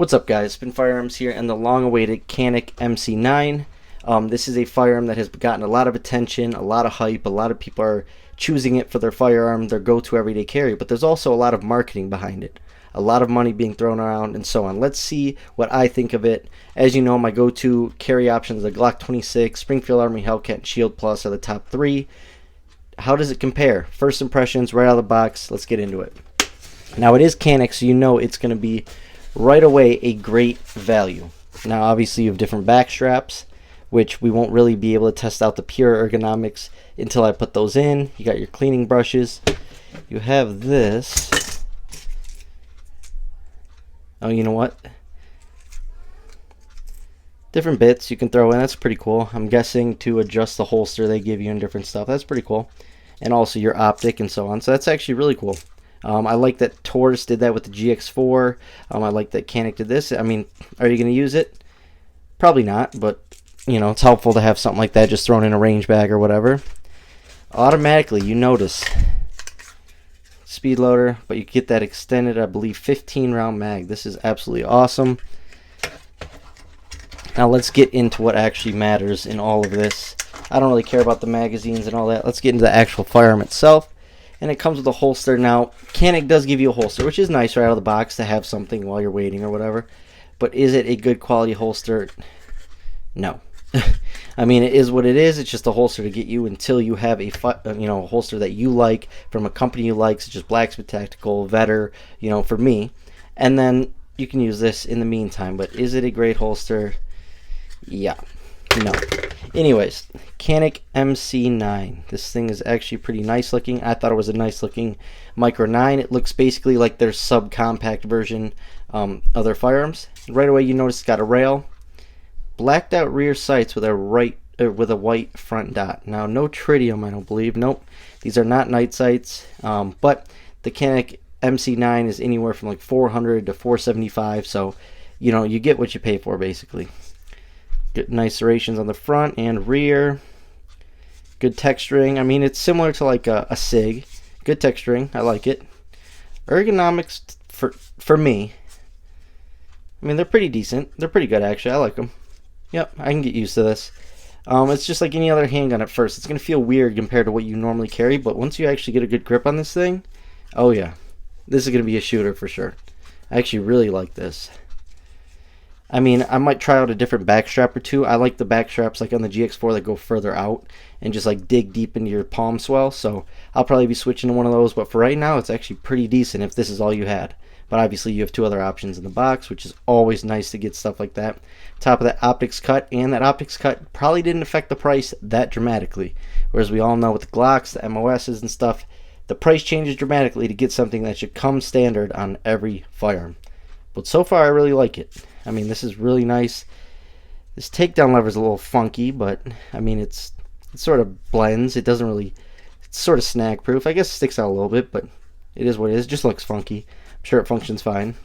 What's up, guys? Spin Firearms here and the long-awaited Canik MC9. This is a firearm that has gotten a lot of attention, a lot of hype. A lot of people are choosing it for their firearm, their go-to everyday carry, but there's also a lot of marketing behind it. A lot of money being thrown around and so on. Let's see what I think of it. As you know, my go-to carry options, the Glock 26, Springfield Armory Hellcat, and Shield Plus are the top three. How does it compare? First impressions right out of the box. Let's get into it. Now, it is Canik, so you know it's going to be right away a great value. Now, obviously, you have different back straps, which we won't really be able to test out the pure ergonomics until I put those in. You got your cleaning brushes. You have this. Oh, you know what? Different bits you can throw in. That's pretty cool. I'm guessing to adjust the holster they give you and different stuff. That's pretty cool. And also your optic and so on. So that's actually really cool. I like that Taurus did that with the GX4. I like that Canik did this. I mean, are you going to use it? Probably not, but, you know, it's helpful to have something like that just thrown in a range bag or whatever. Automatically, you notice, speed loader, but you get that extended, I believe, 15-round mag. This is absolutely awesome. Now, let's get into what actually matters in all of this. I don't really care about the magazines and all that. Let's get into the actual firearm itself. And it comes with a holster. Now, Canik does give you a holster, which is nice right out of the box to have something while you're waiting or whatever. But is it a good quality holster? No. I mean, it is what it is. It's just a holster to get you until you have a holster that you like from a company you like, such as Blacksmith Tactical, Vetter, for me. And then you can use this in the meantime. But is it a great holster? Yeah. No. Anyways, Canik MC9. This thing is actually pretty nice looking. I thought it was a nice looking Micro 9. It looks basically like their subcompact version of their firearms. Right away you notice it's got a rail, blacked out rear sights with a white front dot. Now, no tritium, I don't believe. Nope, these are not night sights. But the Canik MC9 is anywhere from like 400 to 475. So you get what you pay for basically. Good, nice serrations on the front and rear. Good texturing. I mean, it's similar to like a SIG. Good texturing. I like it. Ergonomics for me. I mean, they're pretty decent. They're pretty good, actually. I like them. Yep, I can get used to this. It's just like any other handgun at first. It's going to feel weird compared to what you normally carry, but once you actually get a good grip on this thing, oh yeah, this is going to be a shooter for sure. I actually really like this. I mean, I might try out a different back strap or two. I like the back straps like on the GX4 that go further out and just like dig deep into your palm swell. So I'll probably be switching to one of those. But for right now, it's actually pretty decent if this is all you had. But obviously, you have two other options in the box, which is always nice to get stuff like that. Top of that optics cut, and that optics cut probably didn't affect the price that dramatically. Whereas we all know with the Glocks, the MOSs and stuff, the price changes dramatically to get something that should come standard on every firearm. But so far, I really like it. I mean, this is really nice. This takedown lever is a little funky, but I mean, it sort of blends. It doesn't really, it's sort of snag proof. I guess it sticks out a little bit, but it is what it is. It just looks funky. I'm sure it functions fine.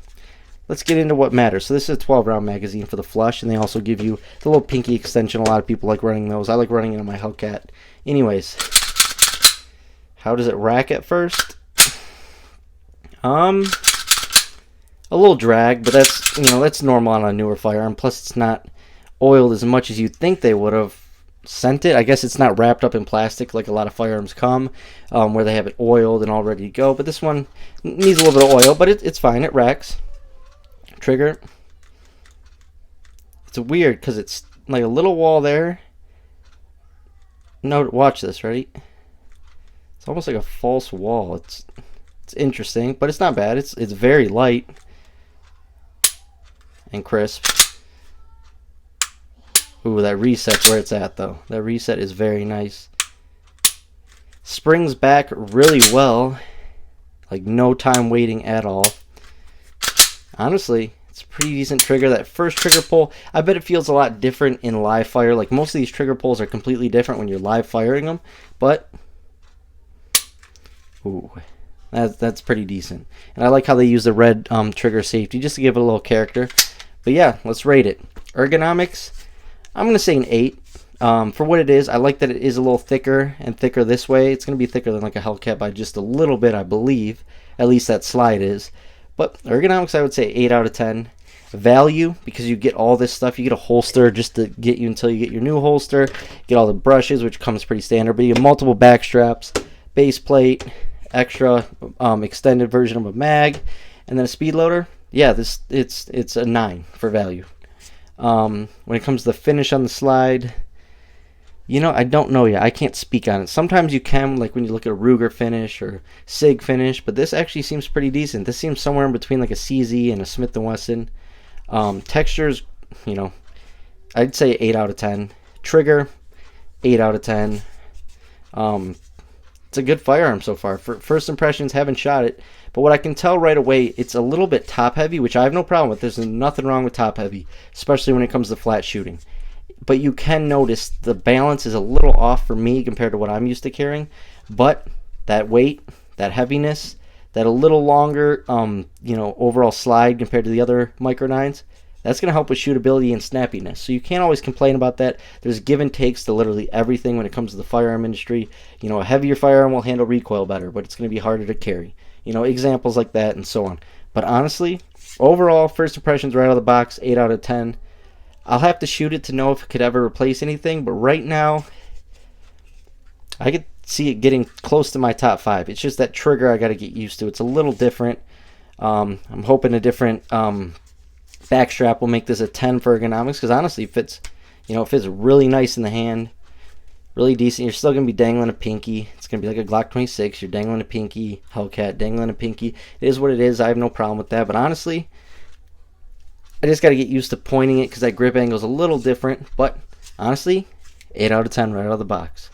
Let's get into what matters. So this is a 12-round magazine for the flush, and they also give you the little pinky extension. A lot of people like running those. I like running it on my Hellcat. Anyways, how does it rack at first? A little drag, but that's normal on a newer firearm. Plus, it's not oiled as much as you'd think they would have sent it. I guess it's not wrapped up in plastic like a lot of firearms come, where they have it oiled and all ready to go. But this one needs a little bit of oil, but it's fine. It racks. Trigger. It's weird because it's like a little wall there. No, watch this. Ready? It's almost like a false wall. It's interesting, but it's not bad. It's very light and crisp. Ooh, that reset's where it's at, though. That reset is very nice. Springs back really well. Like, no time waiting at all. Honestly, it's a pretty decent trigger. That first trigger pull, I bet it feels a lot different in live fire. Like, most of these trigger pulls are completely different when you're live firing them. But, ooh, that's pretty decent. And I like how they use the red trigger safety just to give it a little character. But yeah, let's rate it. Ergonomics, I'm going to say an 8. For what it is, I like that it is a little thicker and thicker this way. It's going to be thicker than like a Hellcat by just a little bit, I believe. At least that slide is. But ergonomics, I would say 8 out of 10. Value, because you get all this stuff. You get a holster just to get you until you get your new holster. Get all the brushes, which comes pretty standard, but you get multiple back straps, base plate, extra extended version of a mag, and then a speed loader. Yeah, it's a 9 for value. When it comes to the finish on the slide, I don't know yet. I can't speak on it. Sometimes you can, like when you look at a Ruger finish or Sig finish, but this actually seems pretty decent. This seems somewhere in between like a CZ and a Smith & Wesson. Textures, I'd say 8 out of 10. Trigger, 8 out of 10. It's a good firearm so far. For first impressions, haven't shot it, but what I can tell right away, it's a little bit top heavy, which I have no problem with. There's nothing wrong with top heavy, especially when it comes to flat shooting. But you can notice the balance is a little off for me compared to what I'm used to carrying. But that weight, that heaviness, that a little longer, overall slide compared to the other Micro 9s, that's going to help with shootability and snappiness. So you can't always complain about that. There's give and takes to literally everything when it comes to the firearm industry. A heavier firearm will handle recoil better, but it's going to be harder to carry. Examples like that and so on. But honestly, overall, first impressions right out of the box, 8 out of 10. I'll have to shoot it to know if it could ever replace anything, but right now, I could see it getting close to my top 5. It's just that trigger I got to get used to. It's a little different. I'm hoping a different backstrap will make this a 10 for ergonomics, because honestly, it fits really nice in the hand, really decent. You're still going to be dangling a pinky. It's going to be like a Glock 26. You're dangling a pinky, Hellcat, dangling a pinky. It is what it is. I have no problem with that, but honestly, I just got to get used to pointing it because that grip angle is a little different. But honestly, 8 out of 10 right out of the box.